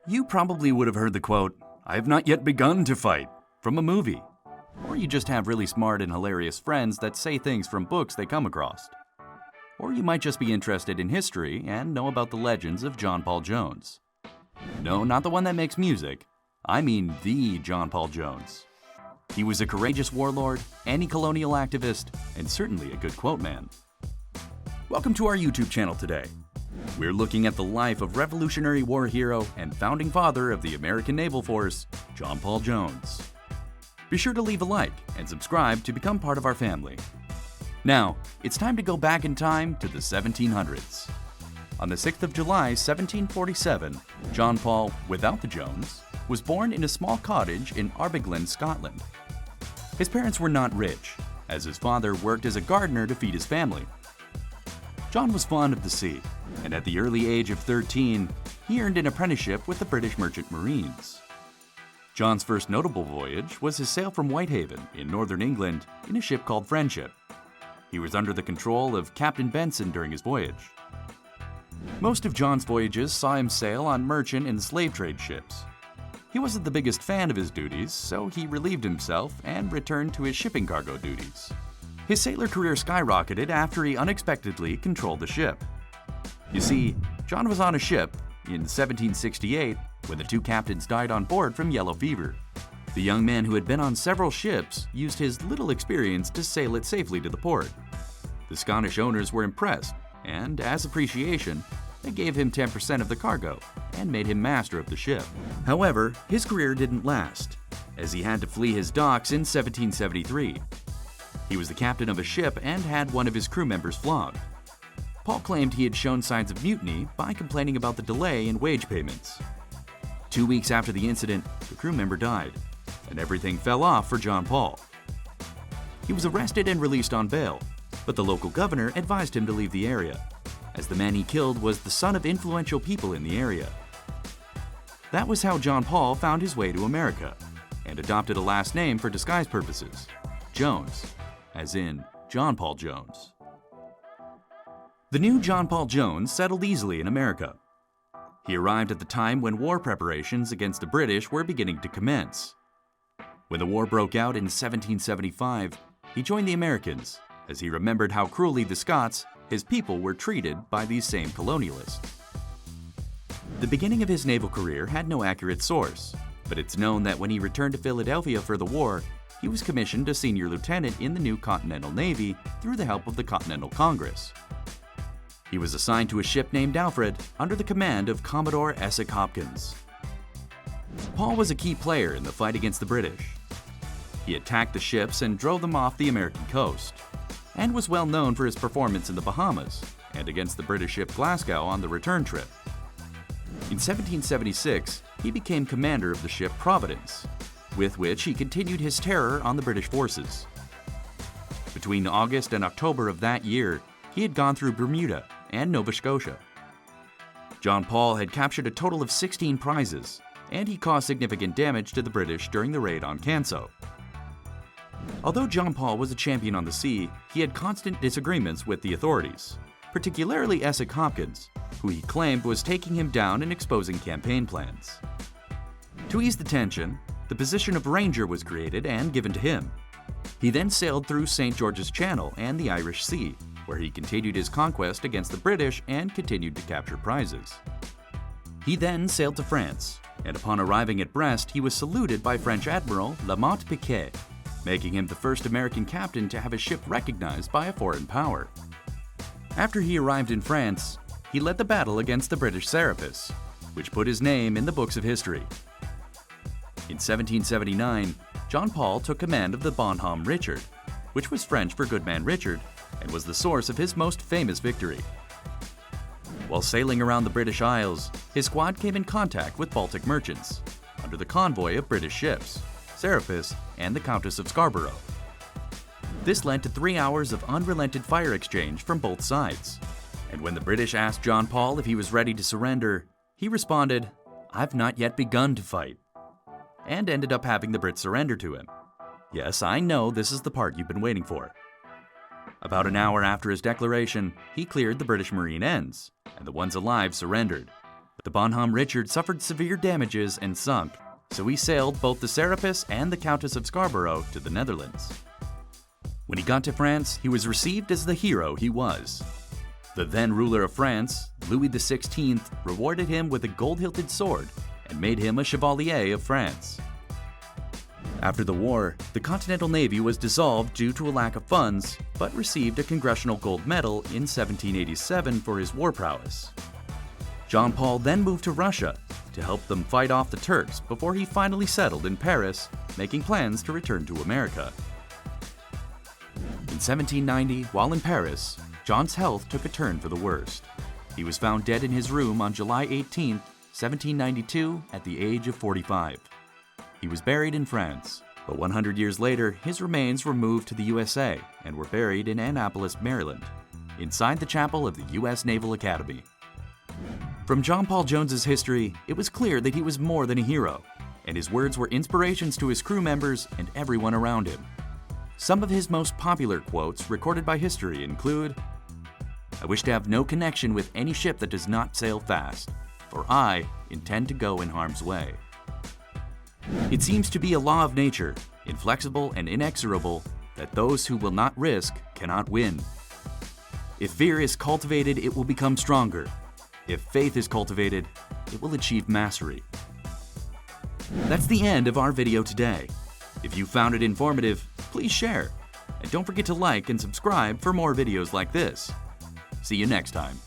You probably would have heard the quote, "I have not yet begun to fight," from a movie. Or you just have really smart and hilarious friends that say things from books they come across. Or you might just be interested in history and know about the legends of John Paul Jones. No, not the one that makes music. I mean the John Paul Jones. He was a courageous warlord, anti-colonial activist, and certainly a good quote man. Welcome to our YouTube channel today. We're looking at the life of Revolutionary War hero and founding father of the American Naval Force, John Paul Jones. Be sure to leave a like and subscribe to become part of our family. Now, it's time to go back in time to the 1700s. On the 6th of July, 1747, John Paul, without the Jones, was born in a small cottage in Arbigland, Scotland. His parents were not rich, as his father worked as a gardener to feed his family. John was fond of the sea, and at the early age of 13, he earned an apprenticeship with the British Merchant Marines. John's first notable voyage was his sail from Whitehaven in northern England in a ship called Friendship. He was under the control of Captain Benson during his voyage. Most of John's voyages saw him sail on merchant and slave trade ships. He wasn't the biggest fan of his duties, so he relieved himself and returned to his shipping cargo duties. His sailor career skyrocketed after he unexpectedly controlled the ship. You see, John was on a ship in 1768 when the two captains died on board from yellow fever. The young man who had been on several ships used his little experience to sail it safely to the port. The Scottish owners were impressed, and as appreciation, they gave him 10% of the cargo and made him master of the ship. However, his career didn't last, as he had to flee his docks in 1773. He was the captain of a ship and had one of his crew members flogged. Paul claimed he had shown signs of mutiny by complaining about the delay in wage payments. 2 weeks after the incident, the crew member died, and everything fell off for John Paul. He was arrested and released on bail, but the local governor advised him to leave the area, as the man he killed was the son of influential people in the area. That was how John Paul found his way to America, and adopted a last name for disguise purposes, Jones, as in John Paul Jones. The new John Paul Jones settled easily in America. He arrived at the time when war preparations against the British were beginning to commence. When the war broke out in 1775, he joined the Americans, as he remembered how cruelly the Scots, his people, were treated by these same colonialists. The beginning of his naval career had no accurate source, but it's known that when he returned to Philadelphia for the war, he was commissioned a senior lieutenant in the new Continental Navy through the help of the Continental Congress. He was assigned to a ship named Alfred under the command of Commodore Essex Hopkins. Paul was a key player in the fight against the British. He attacked the ships and drove them off the American coast, and was well known for his performance in the Bahamas and against the British ship Glasgow on the return trip. In 1776, he became commander of the ship Providence, with which he continued his terror on the British forces. Between August and October of that year, he had gone through Bermuda and Nova Scotia. John Paul had captured a total of 16 prizes, and he caused significant damage to the British during the raid on Canso. Although John Paul was a champion on the sea, he had constant disagreements with the authorities, particularly Essex Hopkins, who he claimed was taking him down and exposing campaign plans. To ease the tension, the position of Ranger was created and given to him. He then sailed through St. George's Channel and the Irish Sea, where he continued his conquest against the British and continued to capture prizes. He then sailed to France, and upon arriving at Brest, he was saluted by French Admiral Lamont Piquet, making him the first American captain to have a ship recognized by a foreign power. After he arrived in France, he led the battle against the British Serapis, which put his name in the books of history. In 1779, John Paul took command of the Bonhomme Richard, which was French for Good Man Richard, and was the source of his most famous victory. While sailing around the British Isles, his squad came in contact with Baltic merchants, under the convoy of British ships, Serapis and the Countess of Scarborough. This led to 3 hours of unrelenting fire exchange from both sides, and when the British asked John Paul if he was ready to surrender, he responded, "I've not yet begun to fight," and ended up having the Brits surrender to him. Yes, I know this is the part you've been waiting for. About an hour after his declaration, he cleared the British Marine ends, and the ones alive surrendered. The Bonhomme Richard suffered severe damages and sunk, so he sailed both the Serapis and the Countess of Scarborough to the Netherlands. When he got to France, he was received as the hero he was. The then ruler of France, Louis XVI, rewarded him with a gold-hilted sword and made him a Chevalier of France. After the war, the Continental Navy was dissolved due to a lack of funds, but received a Congressional Gold Medal in 1787 for his war prowess. Jean Paul then moved to Russia to help them fight off the Turks before he finally settled in Paris, making plans to return to America. In 1790, while in Paris, John's health took a turn for the worst. He was found dead in his room on July 18, 1792, at the age of 45. He was buried in France, but 100 years later, his remains were moved to the USA and were buried in Annapolis, Maryland, inside the chapel of the U.S. Naval Academy. From John Paul Jones's history, it was clear that he was more than a hero, and his words were inspirations to his crew members and everyone around him. Some of his most popular quotes recorded by history include, "I wish to have no connection with any ship that does not sail fast, for I intend to go in harm's way." It seems to be a law of nature, inflexible and inexorable, that those who will not risk cannot win. If fear is cultivated, it will become stronger. If faith is cultivated, it will achieve mastery. That's the end of our video today. If you found it informative, please share. And don't forget to like and subscribe for more videos like this. See you next time.